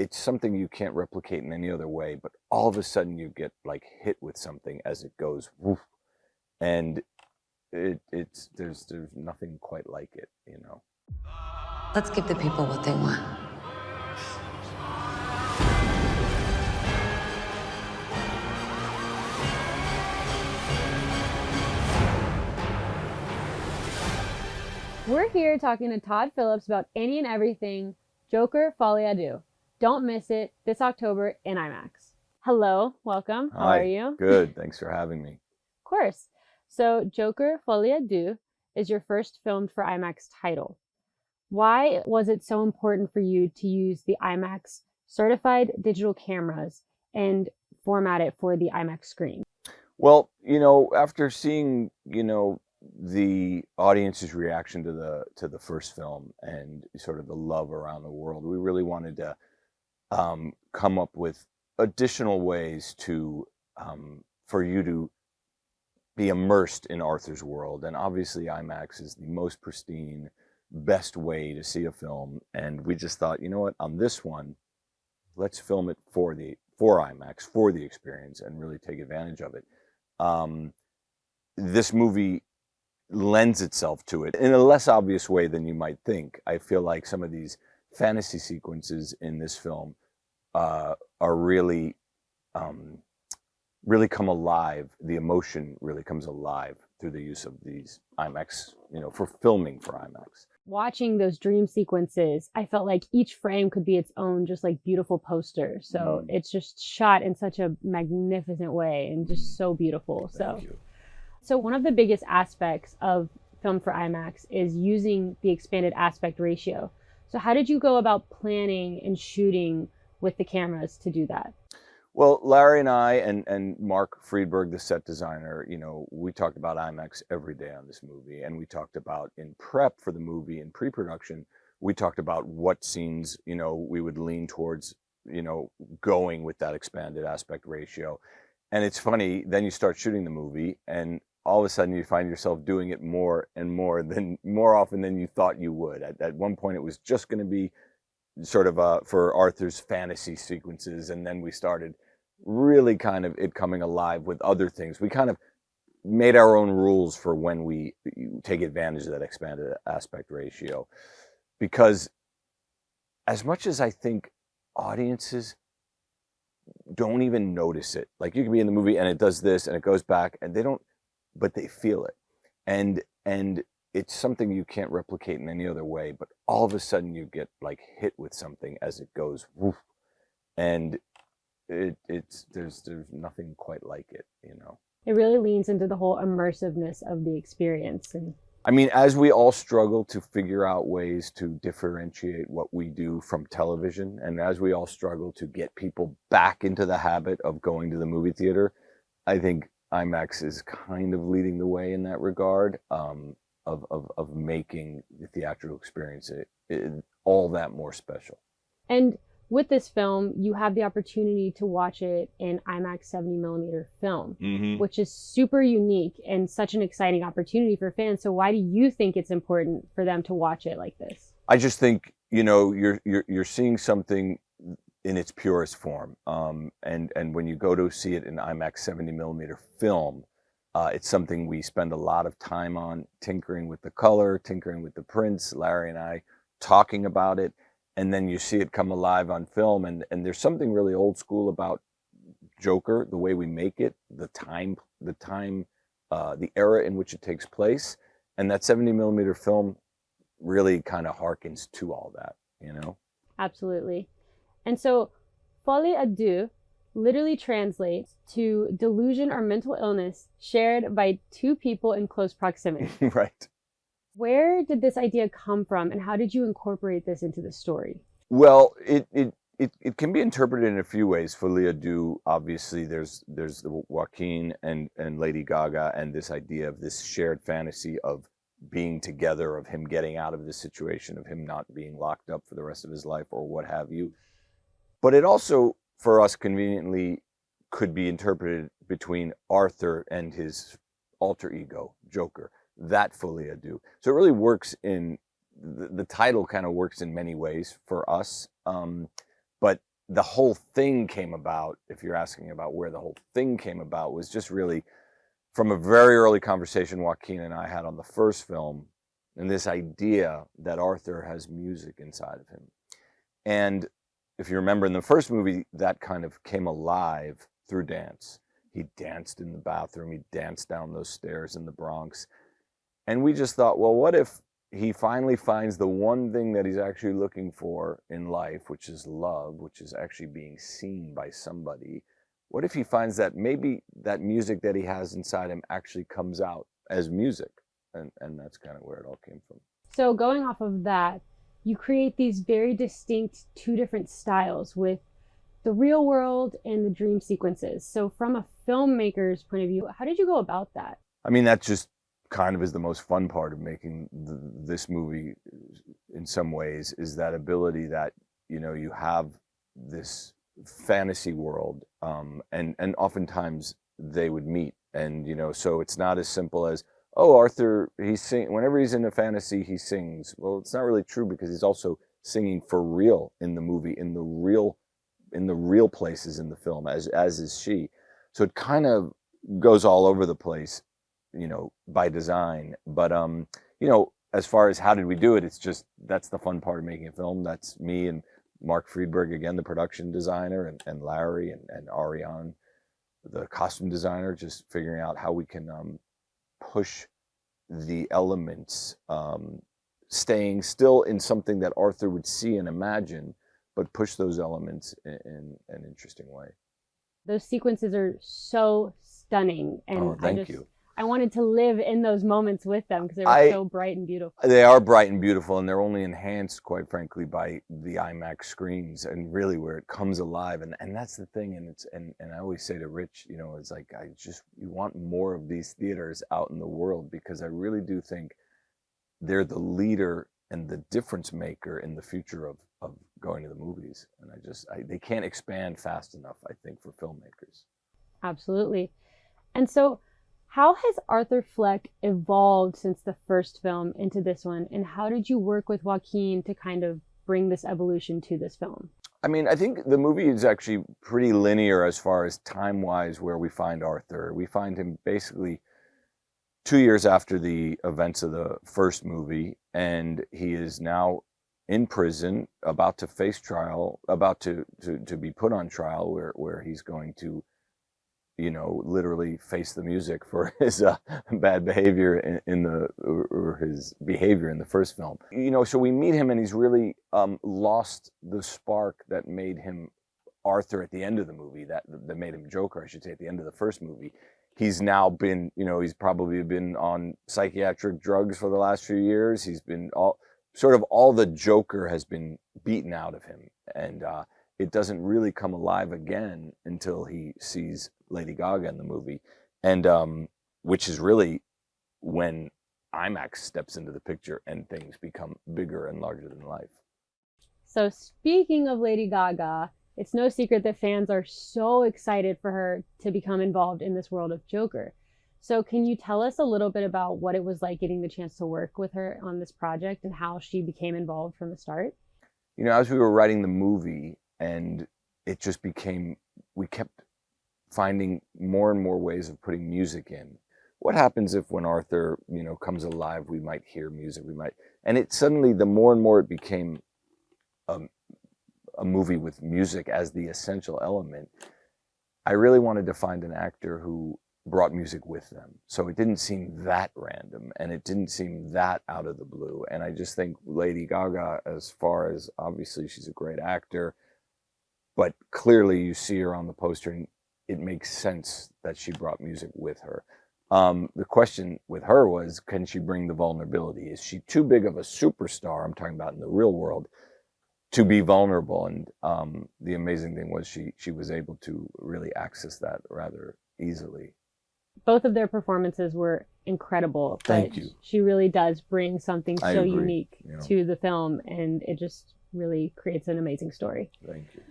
it's something you can't replicate in any other way, but all of a sudden you get like hit with something as it goes woof, and there's nothing quite like it, you know. Let's give the people what they want. We're here talking to Todd Phillips about any and everything Joker, Folie, Deux. Don't miss it this October in IMAX. Hello, welcome. How Hi, are you? Good, thanks for having me. Of course. So Joker, Folie, Deux is your first filmed for IMAX title. Why was it so important for you to use the IMAX certified digital cameras and format it for the IMAX screen? Well, after seeing, the audience's reaction to the first film and sort of the love around the world, we really wanted to come up with additional ways to for you to be immersed in Arthur's world. And obviously IMAX is the most pristine, best way to see a film. And we just thought, you know what, on this one, let's film it for IMAX, for the experience, and really take advantage of it. This movie lends itself to it in a less obvious way than you might think. I feel like some of these fantasy sequences in this film are really come alive. The emotion really comes alive through the use of these IMAX, for filming for IMAX. Watching those dream sequences, I felt like each frame could be its own just like beautiful poster. So it's just shot in such a magnificent way and just so beautiful. Thank you. So one of the biggest aspects of film for IMAX is using the expanded aspect ratio. So how did you go about planning and shooting with the cameras to do that? Well, Larry and I and Mark Friedberg, the set designer, we talked about IMAX every day on this movie. And we talked about in prep for the movie, in pre-production, we talked about what scenes, we would lean towards, going with that expanded aspect ratio. And it's funny, then you start shooting the movie and all of a sudden you find yourself doing it more and more often than you thought you would. At one point it was just going to be sort of for Arthur's fantasy sequences, and then we started really kind of it coming alive with other things. We kind of made our own rules for when we take advantage of that expanded aspect ratio, because as much as I think audiences don't even notice it, like you can be in the movie and it does this and it goes back and they don't, but they feel it, and it's something you can't replicate in any other way, but all of a sudden you get like hit with something as it goes woof, and there's nothing quite like it, It really leans into the whole immersiveness of the experience. And I mean, as we all struggle to figure out ways to differentiate what we do from television, and as we all struggle to get people back into the habit of going to the movie theater, I think IMAX is kind of leading the way in that regard, of making the theatrical experience all that more special. And with this film, you have the opportunity to watch it in IMAX 70mm film, which is super unique and such an exciting opportunity for fans. So why do you think it's important for them to watch it like this? I just think, you're seeing something in its purest form. And when you go to see it in IMAX 70mm film, it's something we spend a lot of time on, tinkering with the color, tinkering with the prints, Larry and I talking about it. And then you see it come alive on film. And there's something really old school about Joker, the way we make it, the era in which it takes place. And that 70mm film really kind of harkens to all that, Absolutely. And so Folie à Deux literally translates to delusion or mental illness shared by two people in close proximity. Right. Where did this idea come from, and how did you incorporate this into the story? Well, it can be interpreted in a few ways. Folie à Deux, obviously, there's the Joaquin and Lady Gaga, and this idea of this shared fantasy of being together, of him getting out of this situation, of him not being locked up for the rest of his life or what have you. But it also, for us, conveniently could be interpreted between Arthur and his alter ego, Joker, that Folie à Deux. So it really works in, the title kind of works in many ways for us. But the whole thing came about, if you're asking about where the whole thing came about, was just really from a very early conversation Joaquin and I had on the first film, and this idea that Arthur has music inside of him. And if you remember in the first movie, that kind of came alive through dance. He danced in the bathroom, he danced down those stairs in the Bronx. And we just thought, well, what if he finally finds the one thing that he's actually looking for in life, which is love, which is actually being seen by somebody. What if he finds that maybe that music that he has inside him actually comes out as music? And that's kind of where it all came from. So going off of that, you create these very distinct two different styles with the real world and the dream sequences. So from a filmmaker's point of view, how did you go about that? I mean, that just kind of is the most fun part of making this movie in some ways, is that ability that, you know, you have this fantasy world, and oftentimes they would meet. And, you know, so it's not as simple as, oh, Arthur, whenever he's in a fantasy, he sings. Well, it's not really true, because he's also singing for real in the movie, in the real places in the film, as is she. So it kind of goes all over the place, you know, by design. But you know, as far as how did we do it, it's just, that's the fun part of making a film. That's me and Mark Friedberg, again, the production designer, and Larry and Ariane, the costume designer, just figuring out how we can push the elements, staying still in something that Arthur would see and imagine, but push those elements in an interesting way. Those sequences are so stunning, and thank you. I wanted to live in those moments with them because they were so bright and beautiful. They are bright and beautiful, and they're only enhanced, quite frankly, by the IMAX screens, and really where it comes alive. And that's the thing. And I always say to Rich, you know, it's like, you want more of these theaters out in the world, because I really do think they're the leader and the difference maker in the future of going to the movies. And they can't expand fast enough, I think, for filmmakers. Absolutely. And so, how has Arthur Fleck evolved since the first film into this one? And how did you work with Joaquin to kind of bring this evolution to this film? I mean, I think the movie is actually pretty linear as far as time-wise where we find Arthur. We find him basically 2 years after the events of the first movie, and he is now in prison, about to face trial, about to be put on trial, where he's going to, you know, literally face the music for his bad behavior or his behavior in the first film. You know, so we meet him, and he's really lost the spark that made him Arthur at the end of the movie, that made him Joker, I should say, at the end of the first movie. He's now been, you know, he's probably been on psychiatric drugs for the last few years. He's been all the Joker has been beaten out of him. And it doesn't really come alive again until he sees Lady Gaga in the movie. And which is really when IMAX steps into the picture and things become bigger and larger than life. So speaking of Lady Gaga, it's no secret that fans are so excited for her to become involved in this world of Joker. So can you tell us a little bit about what it was like getting the chance to work with her on this project and how she became involved from the start? You know, as we were writing the movie, and it just became, we kept finding more and more ways of putting music in. What happens if when Arthur, you know, comes alive, we might hear music, and it suddenly, the more and more it became a movie with music as the essential element, I really wanted to find an actor who brought music with them. So it didn't seem that random, and it didn't seem that out of the blue. And I just think Lady Gaga, as far as, obviously she's a great actor, but clearly you see her on the poster and it makes sense that she brought music with her. The question with her was, can she bring the vulnerability? Is she too big of a superstar, I'm talking about in the real world, to be vulnerable? And the amazing thing was she was able to really access that rather easily. Both of their performances were incredible. Thank you. She really does bring something so unique yeah. to the film, and it just really creates an amazing story. Thank you.